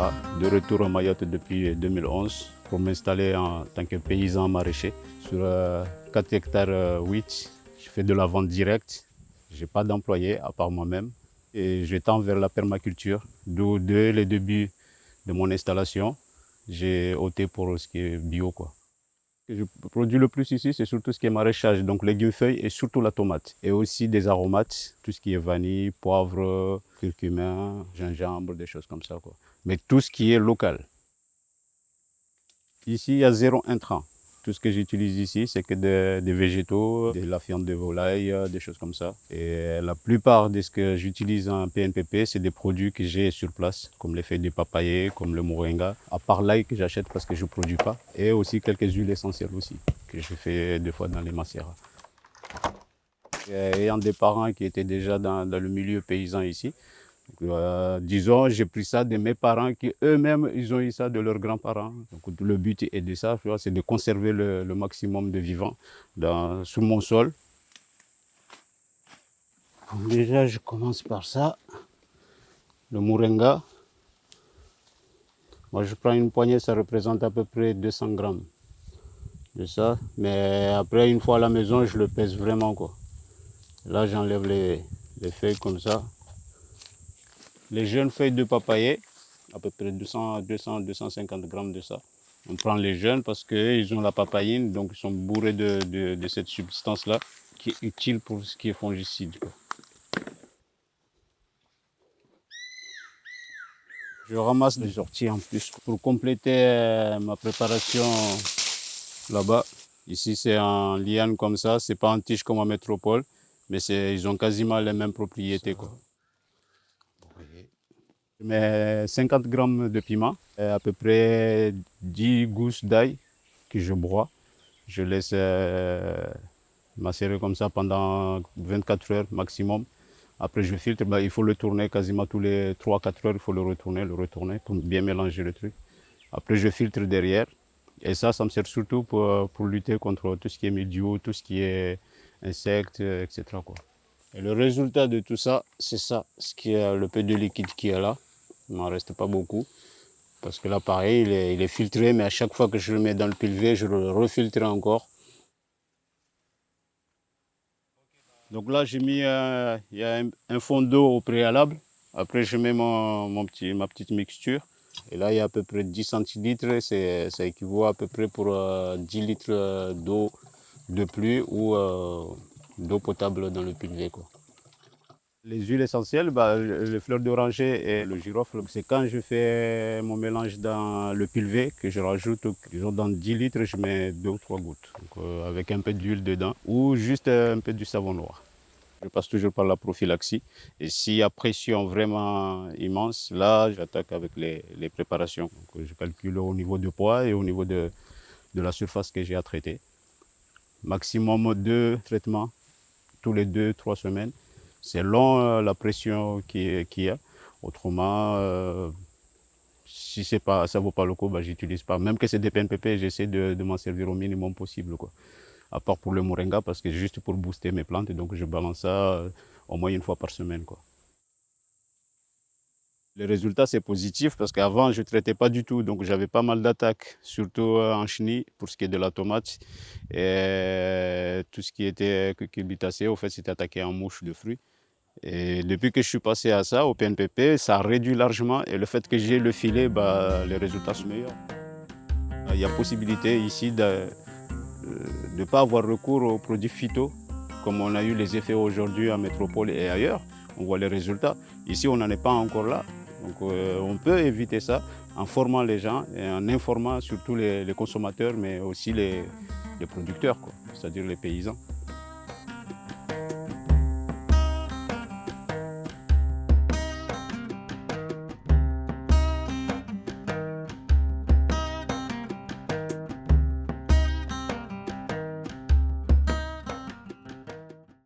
Massera, de retour à Mayotte depuis 2011 pour m'installer en tant que paysan maraîcher. Sur 4 hectares 8, je fais de la vente directe. Je n'ai pas d'employés à part moi-même. Et je tends vers la permaculture, d'où dès le début de mon installation, j'ai opté pour ce qui est bio, quoi. Ce que je produis le plus ici, c'est surtout ce qui est maraîchage, donc légumes feuilles et surtout la tomate. Et aussi des aromates, tout ce qui est vanille, poivre, curcuma, gingembre, des choses comme ça, quoi. Mais tout ce qui est local. Ici, il y a zéro intrant. Tout ce que j'utilise ici, c'est que des végétaux, de la viande de volaille, des choses comme ça. Et la plupart de ce que j'utilise en PNPP, c'est des produits que j'ai sur place, comme les feuilles de papayer, comme le moringa. À part l'ail que j'achète parce que je ne produis pas. Et aussi quelques huiles essentielles aussi, que je fais des fois dans les macérats. Ayant des parents qui étaient déjà dans le milieu paysan ici, disons, j'ai pris ça de mes parents qui eux-mêmes, ils ont eu ça de leurs grands-parents. Donc le but est de ça, c'est de conserver le maximum de vivants sous mon sol. Donc déjà, je commence par ça, le moringa. Moi, je prends une poignée, ça représente à peu près 200 grammes de ça. Mais après, une fois à la maison, je le pèse vraiment, quoi. Là, j'enlève les feuilles comme ça. Les jeunes feuilles de papayer, à peu près 200-250 grammes de ça. On prend les jeunes parce qu'ils ont la papaïne, donc ils sont bourrés de cette substance-là qui est utile pour ce qui est fongicide, quoi. Je ramasse des orties en plus pour compléter ma préparation là-bas. Ici, c'est en liane comme ça, c'est pas en tige comme en métropole, mais ils ont quasiment les mêmes propriétés, quoi. Je mets 50 grammes de piment, et à peu près 10 gousses d'ail que je broie. Je laisse macérer comme ça pendant 24 heures maximum. Après, je filtre. Il faut le tourner quasiment tous les 3-4 heures. Il faut le retourner pour bien mélanger le truc. Après, je filtre derrière. Et ça me sert surtout pour lutter contre tout ce qui est mildiou, tout ce qui est insectes, etc., quoi. Et le résultat de tout ça, c'est ça, ce qui est le peu de liquide qui est là. Il m'en reste pas beaucoup. Parce que là, pareil, il est filtré, mais à chaque fois que je le mets dans le pilvé, je le refiltre encore. Donc là, j'ai mis il y a un fond d'eau au préalable. Après, je mets ma petite mixture. Et là, il y a à peu près 10 centilitres. Ça équivaut à peu près pour 10 litres d'eau de pluie ou d'eau potable dans le pilvé, quoi. Les huiles essentielles, les fleurs d'oranger et le girofle, c'est quand je fais mon mélange dans le pilvé que je rajoute, disons dans 10 litres, je mets 2 ou 3 gouttes, donc, avec un peu d'huile dedans ou juste un peu du savon noir. Je passe toujours par la prophylaxie et s'il y a pression vraiment immense, là j'attaque avec les préparations. Donc, je calcule au niveau du poids et au niveau de la surface que j'ai à traiter. Maximum 2 traitements tous les 2-3 semaines. Selon la pression qu'il y a. Autrement, si ça ne vaut pas le coup, j'utilise pas. Même que c'est des PNPP, j'essaie de m'en servir au minimum possible, quoi. À part pour le moringa, parce que c'est juste pour booster mes plantes, donc je balance ça au moins une fois par semaine, quoi. Le résultat, c'est positif parce qu'avant, je ne traitais pas du tout. Donc, j'avais pas mal d'attaques, surtout en chenille, pour ce qui est de la tomate. Et tout ce qui était cucurbitacée, au fait, c'était attaqué en mouche de fruits. Et depuis que je suis passé à ça, au PNPP, ça réduit largement. Et le fait que j'ai le filet, les résultats sont meilleurs. Il y a possibilité ici de ne pas avoir recours aux produits phyto, comme on a eu les effets aujourd'hui en métropole et ailleurs. On voit les résultats. Ici, on n'en est pas encore là. Donc, on peut éviter ça en formant les gens et en informant surtout les consommateurs, mais aussi les producteurs, c'est-à-dire les paysans.